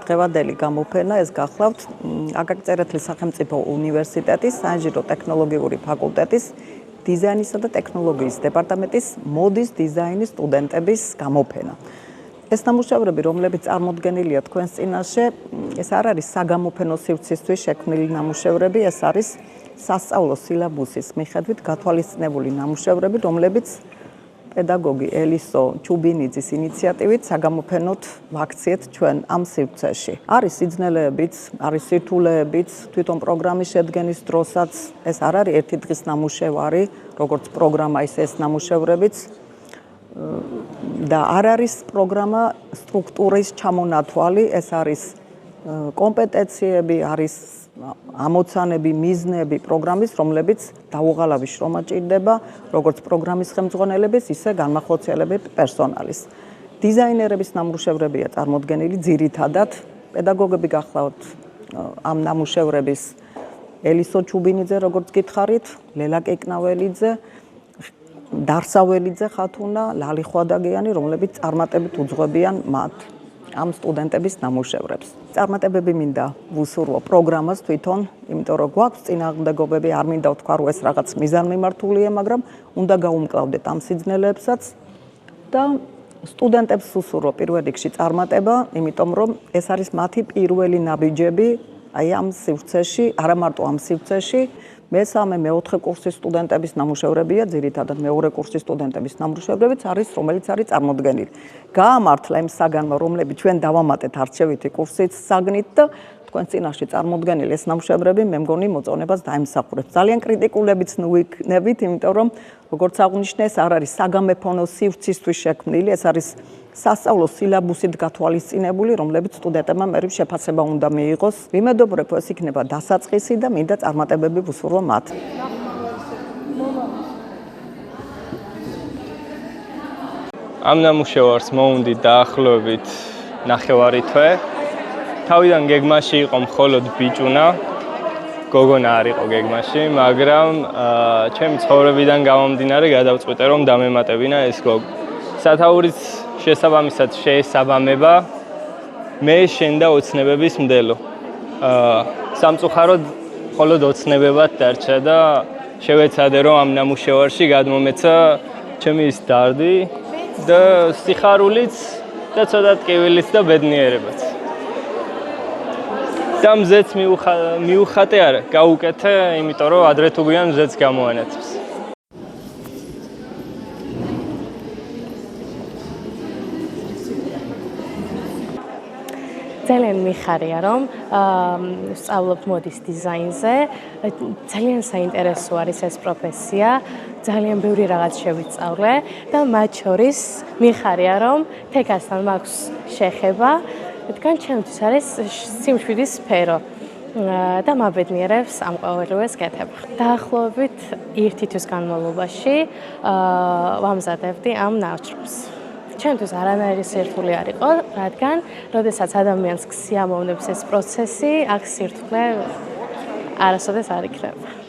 დღევანდელი გამოფენა ეს გახლავთ აკაკი წერეთლის სახელმწიფო უნივერსიტეტის საინჟინრო-ტექნოლოგიური ფაკულტეტის დიზაინისა და ტექნოლოგიის დეპარტამენტის მოდის დიზაინის სტუდენტების გამოფენა. ეს ნამუშევრები, რომლებიც წარმოდგენილია თქვენს წინაშე, ეს არ არის საგამოფენო სივრცისთვის შექმნილი ნამუშევრები, ეს არის სასწავლო სილაბუსის მიხედვით გათვალისწინებული ნამუშევრები, რომლებიც პედაგოგი ელისო ჩუბინიძის ინიციატივით საგამოფენოდ ვაქციეთ ჩვენ ამ სივრცეში. არის სიძნელეებიც, არის სირთულეებიც, თვითონ პროგრამის შედგენის დროსაც ეს არ არის ერთი დღის ნამუშევარი, როგორც პროგრამა ის ეს ნამუშევრებიც და არ არის პროგრამა სტრუქტურის ჩამონათვალი, ეს არის კომპეტენციები, არის ამოცანები, მიზნები პროგრამის, რომლებიც დაუღალავი შრომა ჭირდება, როგორც პროგრამის ხელმძღვანელების, ისე განმახორციელებელი პერსონალის. დიზაინერების ნამუშევრებია წარმოდგენილი ძირითადად, პედაგოგები გახლავთ ამ ნამუშევრების ელისო ჩუბინიძე, როგორც გითხარით, ლელა კეკნაველიძე, დარსაველიძე ხათუნა, ლალი ხვადაგიანი, რომლებიც წარმატებით უძღვებიან მათ ამ სტუდენტების ნამუშევრებს. წარმატებები მინდა ვუსურვო პროგრამას თვითონ, იმიტომ რომ გვაქვს წინააღმდეგობები, არ მინდა ვთქვა, რომ ეს რაღაც მიზანმიმართულია, მაგრამ უნდა გაუმკლავდეთ ამ სიძნელეებსაც და სტუდენტებს ვუსურვო პირველ რიგში წარმატება, იმიტომ რომ ეს არის მათი პირველი ნაბიჯები აი ამ სივრცეში, არა მარტო ამ სივრცეში, მესამე, მეოთხე კურსის სტუდენტების ნამუშევრებია, ძირითადად მეორე კურსის სტუდენტების ნამუშევრებიც არის, რომელიც არის წარმოდგენილი. გაამართლა იმ საგანმა, რომლებიც ჩვენ დავამატეთ არჩევითი კურსის საგნით და თქვენ წინაშე წარმოდგენილი ეს ნამუშევრები მე მგონი მოწონებას დაიმსახურებს. ძალიან კრიტიკულებიც ვიქნებით, იმიტომ რომ როგორც აღნიშნე, ეს არ არის საგამოფენო სივრცისთვის შექმნილი, ეს არის სასწავლო სილაბუსით გათვალისწინებული, რომლებიც სტუდენტებმა მერე შეფასება უნდა მიიღოს. ვიმედობრებ, ეს იქნება დასაწყისი და მინდა წარმატებები ვუსურვო მათ. ამ ნამუშევარს მოუნდით დაახლოებით 9 თვე. თავიდან გეგმაში იყო მხოლოდ ბიჭუნა, გოგონა არ იყო გეგმაში, მაგრამ ჩემი ცხოვრებიდან გამომდინარე გადავწყვიტე, რომ დამემატებინა ეს გოგო. სათაურიც შესაბამისად შეესაბამება მე შენ და ოცნებების მდელო. სამწუხაროდ მხოლოდ ოცნებებად დარჩა და შევეცადე, რომ ამ ნამუშევარში გადმომეცა ჩემი ის დარდი და სიხარულიც და ცოტა ტკივილიც და ბედნიერებაც. და მზეც მიუხატე არა, გაუკეთე, იმიტომ რომ ადრე თუ გვიან მზეც გამოანათებს. ძალიან მიხარია, რომ ვსწავლობ მოდის დიზაინზე. ძალიან საინტერესო არის ეს პროფესია. ძალიან ბევრი რაღაც შევისწავლე და მათ შორის მიხარია, რომ თექასთან მაქვს შეხება. რადგან ჩემთვის არის სიმშვიდის სფერო და მაბედნიერებს ამ ყოველივეს კეთება. დაახლოებით 1 თვის განმავლობაში ვამზადებდი ამ ნაჩვენებს. ჩემთვის არანაირი სირთულე არ იყო, რადგან როდესაც ადამიანს სიამოვნებს ეს პროცესი, აქ სირთულე არასოდეს არ იქნება.